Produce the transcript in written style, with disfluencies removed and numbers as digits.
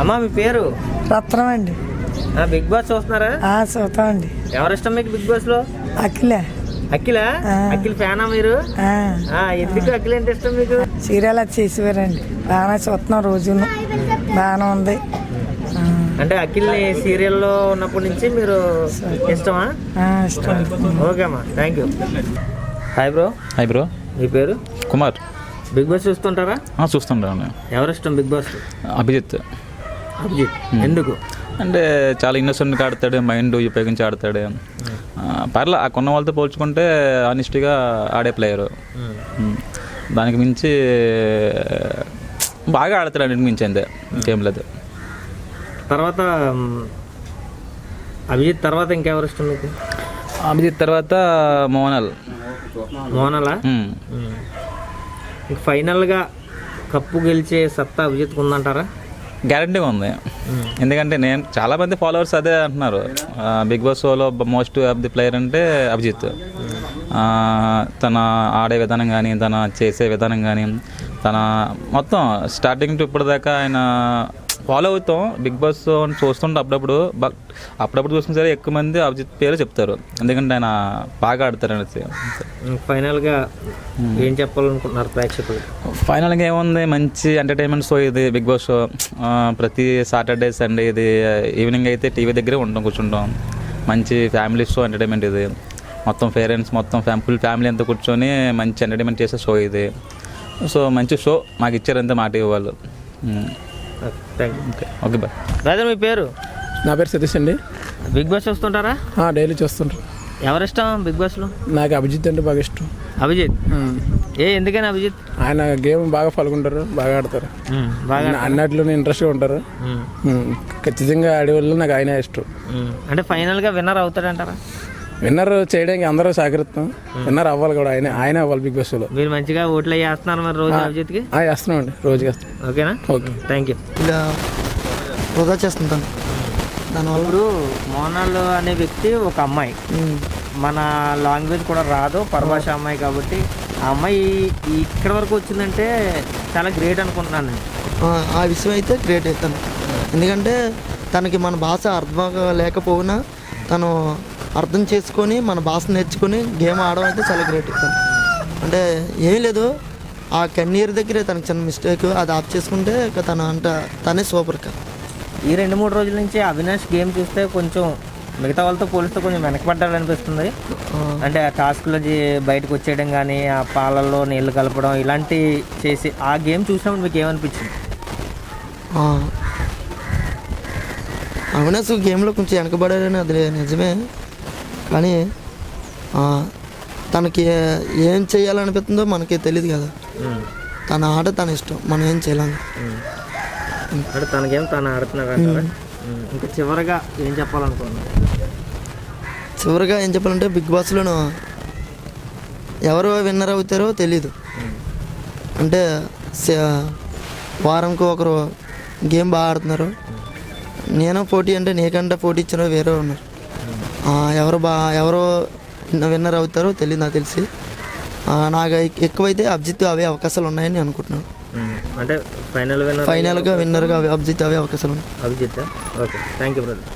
అమ్మా మీ పేరు? రత్నం అండి. బిగ్ బాస్ చూస్తున్నారా? చూస్తామండి. ఎవరిష్టం మీకు బిగ్ బాస్ లో? అఖిలే. అఖిలా? అఖిల్ ఫ్యానా మీరు? ఎందుకు అఖిల్ అంటే ఇష్టం మీకు? సీరియల్ అది చేసేవారండి, బాగా చూస్తున్నాం రోజు, బాగానే ఉంది. అంటే అఖిల్ సీరియల్లో ఉన్నప్పటి నుంచి మీరు ఇష్టమా? ఇష్టం. ఓకే అమ్మా, thank you. Hi bro. Hi bro. మీ పేరు? కుమార్. బిగ్ బాస్ చూస్తుంటారా? చూస్తుంటాను. ఎవరిష్టం బిగ్ బాస్? అభిజిత్. అభిజిత్ ఎందుకు? అంటే చాలా ఇన్నోసెంట్గా ఆడతాడు, మైండ్ ఉపయోగించి ఆడతాడు. పర్లే ఆ కొన్న వాళ్ళతో పోల్చుకుంటే ఆనెస్ట్గా ఆడే ప్లేయరు. దానికి మించి బాగా ఆడతాడు, అన్నింటికి మించి అంతే, ఇంకేం లేదు. తర్వాత అభిజిత్ తర్వాత ఇంకెవరు ఇష్టం మీకు? అభిజిత్ తర్వాత మోనల్. మోనలా? ఫైనల్గా కప్పు గెలిచే సత్తా అభిజిత్ ఉందంటారా? గ్యారంటీగా ఉంది. ఎందుకంటే నేను చాలామంది ఫాలోవర్స్ అదే అంటున్నారు, బిగ్ బాస్ షోలో మోస్ట్ ఆఫ్ ది ప్లేయర్ అంటే అభిజిత్. తన ఆడే విధానం కానీ, తన చేసే విధానం కానీ, తన మొత్తం స్టార్టింగ్ టు ఇప్పటిదాకా ఆయన ఫాలో అవుతాం. బిగ్ బాస్ చూస్తుంటే అప్పుడప్పుడు చూసిన సరే ఎక్కువ మంది అభిజిత్ పేరు చెప్తారు, ఎందుకంటే ఆయన బాగా ఆడతారు అనేసి. ఫైనల్గా ఏం చెప్పాలనుకుంటున్నారు ప్రేక్షకులు? ఫైనల్గా ఏముంది, మంచి ఎంటర్టైన్మెంట్ షో ఇది బిగ్ బాస్ షో. ప్రతి సాటర్డే సండే ఇది ఈవినింగ్ అయితే టీవీ దగ్గరే కూర్చుంటాం. మంచి ఫ్యామిలీ షో ఎంటర్టైన్మెంట్ ఇది. మొత్తం పేరెంట్స్ మొత్తం ఫుల్ ఫ్యామిలీ అంతా కూర్చొని మంచి ఎంటర్టైన్మెంట్ చేసే షో ఇది. సో మంచి షో మాకు ఇచ్చారంతే, మాట ఇవ్వాలి. Thank you. Okay bye. Raja మీ పేరు? నా పేరు సతీష్ అండి. Big Boss చూస్తుంటారా? డైలీ చూస్తుంటారు. ఎవరిష్టం బిగ్ బాస్లో? నాకు అభిజిత్ అంటే బాగా ఇష్టం. అభిజిత్? ఎందుకని అభిజిత్? ఆయన గేమ్ బాగా పాల్గొంటారు, బాగా ఆడతారు, బాగా అన్నట్లోనే ఇంట్రెస్ట్గా ఉంటారు. ఖచ్చితంగా ఆడే వాళ్ళు నాకు ఆయన ఇష్టం. అంటే ఫైనల్గా విన్నర్ అవుతాడంటారా? విన్నర్ చేయడానికి అందరూ సహకరిస్తాం, విన్నర్ అవ్వాలి కూడా, ఆయన అవ్వాలి బిగ్ బాస్లో. మీరు మంచిగా ఓట్లు వేస్తున్నారు మరి రోజు అభిజిత్కి? వేస్తున్నామండి, రోజుకి వేస్తాం. ఓకేనా? Okay, thank you. ఇలా వృధా చేస్తుంటాను దానివల్ల. ఇప్పుడు మోనాల్ అనే వ్యక్తి ఒక అమ్మాయి, మన లాంగ్వేజ్ కూడా రాదు, పరభాష అమ్మాయి కాబట్టి ఆ అమ్మాయి ఇక్కడ వరకు వచ్చిందంటే చాలా గ్రేట్ అనుకుంటున్నాను నేను. ఆ విషయం అయితే గ్రేట్ అవుతాను, ఎందుకంటే తనకి మన భాష అర్థం లేకపోయినా తను అర్థం చేసుకొని మన భాష నేర్చుకొని గేమ్ ఆడడం అయితే చాలా గ్రేట్ అవుతాను. అంటే ఏం లేదు, ఆ కన్నీరు దగ్గరే తనకి చిన్న మిస్టేక్, అది ఆఫ్ చేసుకుంటే తనే సూపర్ కా. ఈ 2-3 రోజుల నుంచి అవినాష్ గేమ్ చూస్తే కొంచెం మిగతా వాళ్ళతో పోలిస్తే కొంచెం వెనకబడ్డాడు అనిపిస్తుంది. అంటే ఆ టాస్క్లో బయటకు వచ్చేయడం కానీ, ఆ పాలల్లో నీళ్లు కలపడం ఇలాంటి చేసి ఆ గేమ్ చూసినప్పుడు మీకు ఏమనిపించింది? అవినాష్ గేమ్లో కొంచెం వెనకబడాడని అది నిజమే, కానీ తనకి ఏం చేయాలనిపిస్తుందో మనకి తెలియదు కదా. తన ఆట తన ఇష్టం, మనం ఏం చేయాలని. అంటే తనకేం తను ఆడుతున్నాడు అంటారా? ఇంకా చివరిగా ఏం చెప్పాలనుకున్నాను? చివరిగా ఏం చెప్పాలంటే బిగ్ బాస్లోనూ ఎవరు విన్నర్ అవుతారో తెలీదు. అంటే వారానికి ఒకరు గేమ్ బాగా ఆడుతున్నారు. నేను పోటీ అంటే నీకంటే పోటీ ఇచ్చిన వేరే ఉన్నారు. ఎవరు విన్నర్ అవుతారో తెలియదు నాకు తెలిసి. నాకు ఎక్కువైతే అభిజిత్ అవే అవకాశాలు ఉన్నాయని అనుకుంటున్నాను. అంటే ఫైనల్గా విన్నర్గా అభిజిత్ అవే అవకాశాలు ఉన్నాయి. Abhijit? Okay, thank you brother.